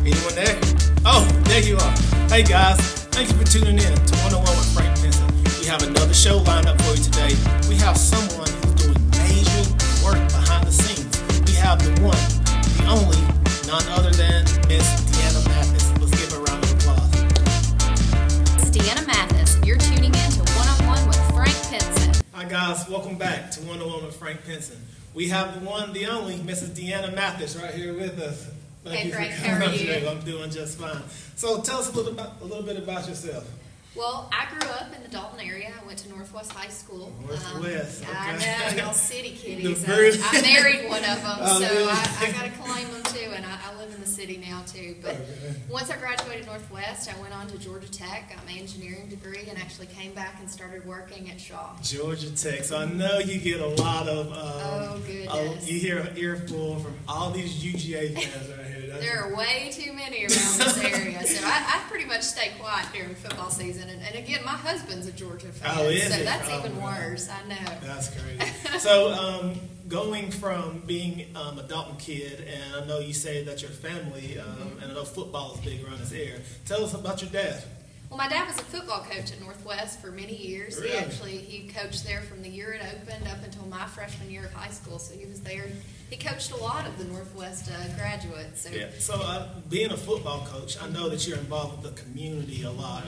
Anyone there? Oh, there you are. Hey guys, thank you for tuning in to 101 with Frank Pinson. We have another show lined up for you today. We have someone who's doing major work behind the scenes. We have the one, the only, none other than Miss Deanna Mathis. Let's give her a round of applause. This is Deanna Mathis, and you're tuning in to 101 with Frank Pinson. Hi guys, welcome back to 101 with Frank Pinson. We have the one, the only, Mrs. Deanna Mathis right here with us. Hey Frank, how are you? I'm doing just fine. So tell us a little bit about yourself. Well, I grew up in the Dalton area. I went to Northwest High School. Northwest, okay. I know, y'all city kitties. I married one of them, oh, so really? I got to claim them too, and I live in the city now too. But once I graduated Northwest, I went on to Georgia Tech, got my engineering degree, and actually came back and started working at Shaw. Georgia Tech. So I know you get a lot of, oh goodness. You hear an earful from all these UGA fans right here. There are way too many around this area, so I pretty much stay quiet during football season. And again, my husband's a Georgia fan, so that's even worse. I know. That's crazy. So going from being a Dalton kid, and I know you say that your family, and I know football is big around this area. Tell us about your dad. Well, my dad was a football coach at Northwest for many years. Really? He coached there from the year it opened up until my freshman year of high school. So he was there. He coached a lot of the Northwest graduates. So. Yeah. So being a football coach, I know that you're involved with the community a lot.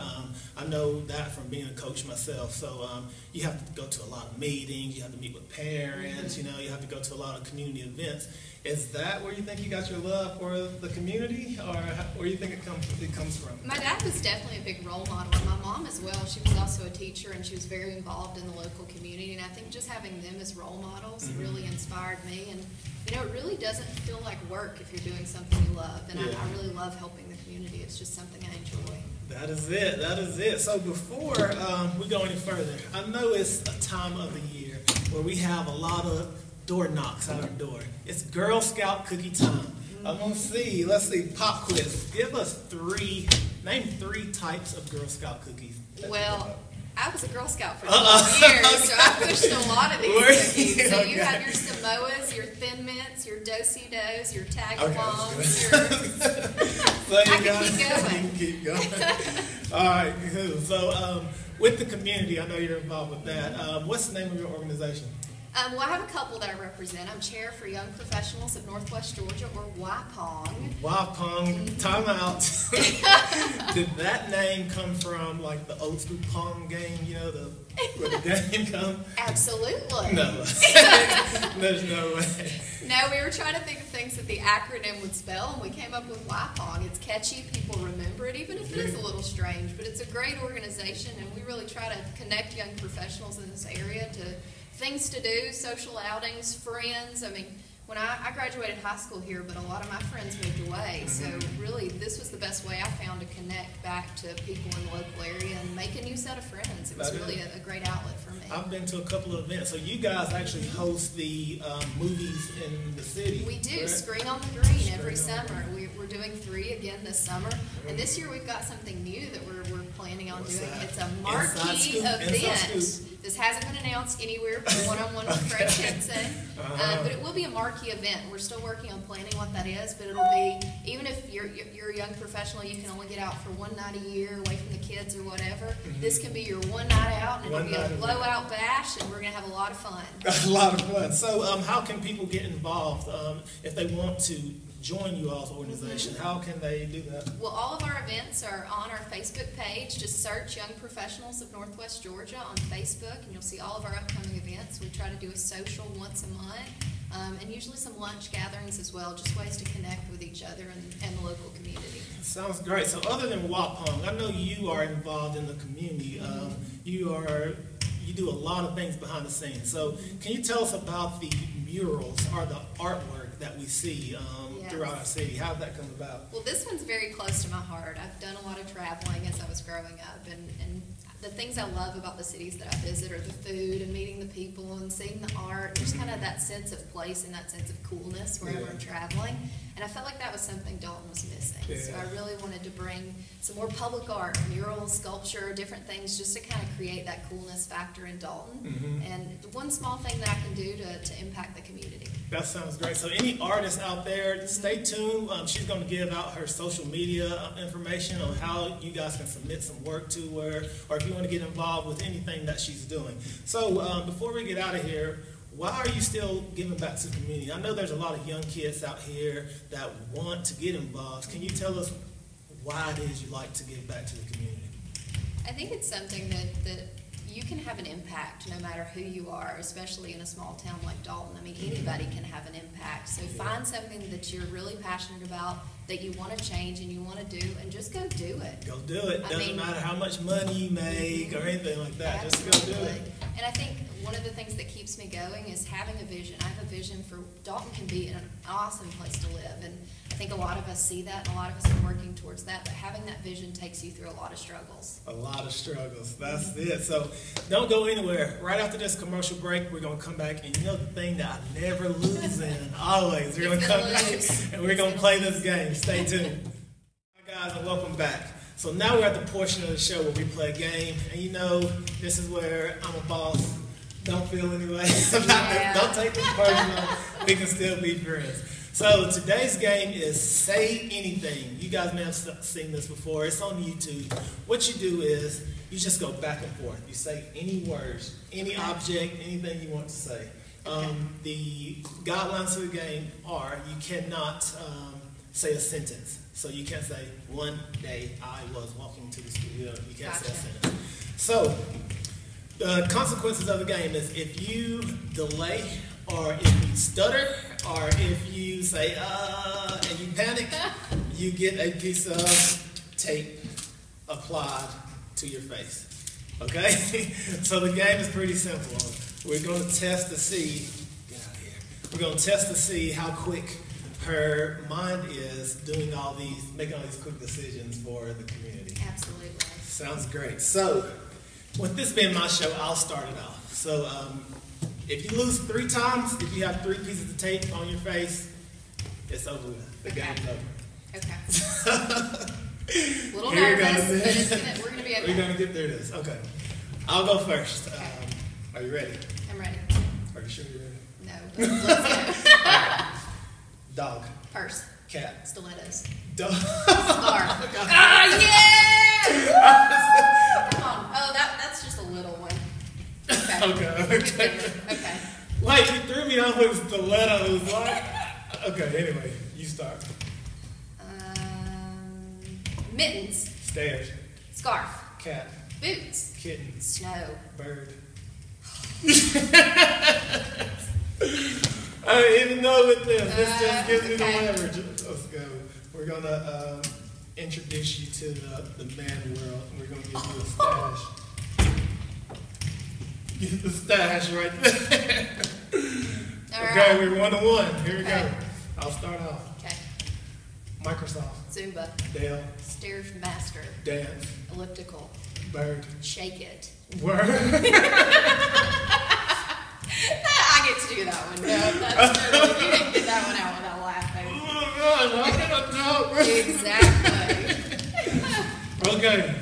I know that from being a coach myself. So you have to go to a lot of meetings. You have to meet with parents. You know, you have to go to a lot of community events. Is that where you think you got your love for the community, or where do you think it comes from? My dad was definitely a big role model, and my mom as well. She was also a teacher, and she was very involved in the local community. And I think just having them as role models really inspired me. And you know, it really doesn't feel like work if you're doing something you love. And I really love helping the community. It's just something I enjoy. That is it. That is it. So before we go any further, I know it's a time of the year where we have a lot of door knocks at our door. It's Girl Scout cookie time. I'm gonna see. Let's see. Pop quiz. Give us name three types of Girl Scout cookies. Well, I was a Girl Scout for 12 years, so I pushed a lot of these cookies. So you have your Samoas, your Thin Mints, your Do-Si-Dos, your Tagalongs. So I can keep going. All right, cool. So with the community, I know you're involved with that. What's the name of your organization? Well, I have a couple that I represent. I'm chair for Young Professionals of Northwest Georgia, or YPONG. YPONG, time out. Did that name come from like the old school Pong game, you know, where the game comes? Absolutely. No. There's no way. No, we were trying to think of things that the acronym would spell, and we came up with YPONG. It's catchy, people remember it, even if it is a little strange, but it's a great organization, and we really try to connect young professionals in this area to things to do, social outings, friends. I mean, when I graduated high school here, but a lot of my friends moved away. So really, this was the best way I found to connect back to people in the local area and make a new set of friends. It was really a great outlet for me. I've been to a couple of events. So you guys actually host the movies in the city. We do. Correct? Screen on the Green every summer. We're doing 3 again this summer. And this year we've got something new that we're planning on doing. It's a marquee event. This hasn't been announced anywhere for one-on-one with Frank Pinson, but it will be a marquee event. We're still working on planning what that is, but it'll be, even if you're a young professional, you can only get out for one night a year away from the kids or whatever. This can be your one night out, and it'll be a blowout bash, and we're going to have a lot of fun. A lot of fun. So how can people get involved if they want to join you all's organization? How can they do that? Well, all of our events are on our Facebook page. Just search Young Professionals of Northwest Georgia on Facebook, and you'll see all of our upcoming events. We try to do a social once a month, and usually some lunch gatherings as well, just ways to connect with each other and the local community. Sounds great. So other than WAPONG, I know you are involved in the community. You do a lot of things behind the scenes. So can you tell us about the murals or the artwork that we see throughout our city? How did that come about? Well, this one's very close to my heart. I've done a lot of traveling as I was growing up, and the things I love about the cities that I visit are the food and meeting the people and seeing the art. There's kind of that sense of place and that sense of coolness wherever I'm traveling. And I felt like that was something Dalton was missing. Yeah. So I really wanted to bring some more public art, murals, sculpture, different things, just to kind of create that coolness factor in Dalton. And one small thing that I can do to impact the community. That sounds great. So any artists out there, stay tuned. She's going to give out her social media information on how you guys can submit some work to her, or if you want to get involved with anything that she's doing. So before we get out of here, why are you still giving back to the community? I know there's a lot of young kids out here that want to get involved. Can you tell us why it is you like to give back to the community? I think it's something that you can have an impact no matter who you are, especially in a small town like Dalton. I mean, anybody can have an impact. So find something that you're really passionate about, that you want to change and you want to do, and just go do it. Go do it. Doesn't matter how much money you make or anything like that. Absolutely. Just go do it. And I think one of the things that keeps me going is having a vision. I have a vision for Dalton can be an awesome place to live, and I think a lot of us see that, and a lot of us are working towards that, but having that vision takes you through a lot of struggles. A lot of struggles. That's it. So don't go anywhere. Right after this commercial break, we're going to come back, and you know the thing that I never lose in, always. We're going to come back, and we're going to play this game. Stay tuned. Hi, guys, and welcome back. So now we're at the portion of the show where we play a game, and you know, this is where I'm a boss. Don't feel any way about this. Don't take this personal. We can still be friends. So today's game is Say Anything. You guys may have seen this before. It's on YouTube. What you do is you just go back and forth. You say any words, any object, anything you want to say. The guidelines for the game are you cannot say a sentence. So you can't say, one day I was walking to the studio. You can't say a sentence. So the consequences of the game is if you delay, or if you stutter, or if you say, and you panic, you get a piece of tape applied to your face. Okay? So the game is pretty simple. We're going to test to see, get out of here. We're going to test to see how quick her mind is doing all these, making all these quick decisions for the community. Absolutely. Sounds great. So, with this being my show, I'll start it off. So, if you lose 3 times, if you have 3 pieces of tape on your face, it's over with. The game's over. Okay. A little nervous, but we're going to be okay. We're going to get through this. Okay. I'll go first. Okay. Are you ready? I'm ready. Are you sure you're ready? No. Let's go. Right. Dog. Purse. Cat. Stilettos. Dog. Scarf. Yeah! Come on. Oh, that's just a little one. Okay. Okay. Wait, you threw me off with stilettos. Okay, anyway, you start. Mittens. Stairs. Scarf. Cat. Boots. Kitten. Snow. Bird. I didn't even know with this. This just gives me the leverage. Let's go. We're going to introduce you to the man world. We're going to give you a stash. Get the stash right there. Okay, we're 1-1. Here we go. I'll start off. Okay. Microsoft. Zumba. Dale. Stairs master. Dance. Elliptical. Bird. Shake it. Word. I get to do that one. No, that's true. You didn't get that one out without laughing. Oh, God, Exactly. Okay,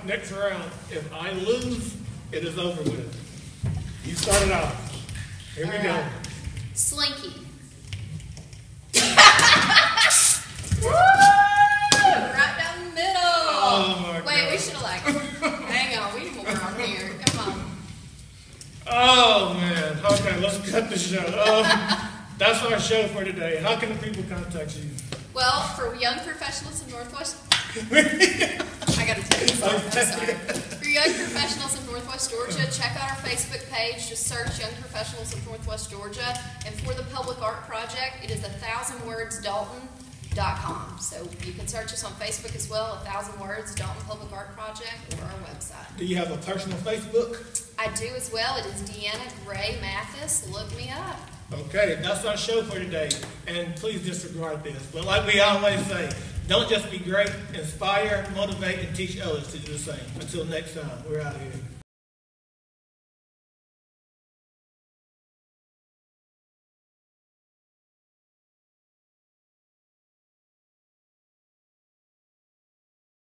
next round. If I lose, it is over with. You started off. Here we go. Slinky. Right down the middle. Oh my God. Wait, we should have hang on, we need more on here. Come on. Oh man. Okay, let's cut the show. That's our show for today. How can the people contact you? Well, for young professionals in Northwest, I got to tell you something. I'm sorry. For young professionals in Northwest Georgia, check out our Facebook page. Just search Young Professionals of Northwest Georgia. And for the Public Art Project, it is 1000wordsdalton.com. So you can search us on Facebook as well, 1000 Words Dalton Public Art Project, or our website. Do you have a personal Facebook? I do as well. It is Deanna Gray Mathis. Look me up. Okay, that's our show for today. And please disregard this. But like we always say, Don't just be great. Inspire, motivate, and teach others to do the same. Until next time, we're out of here.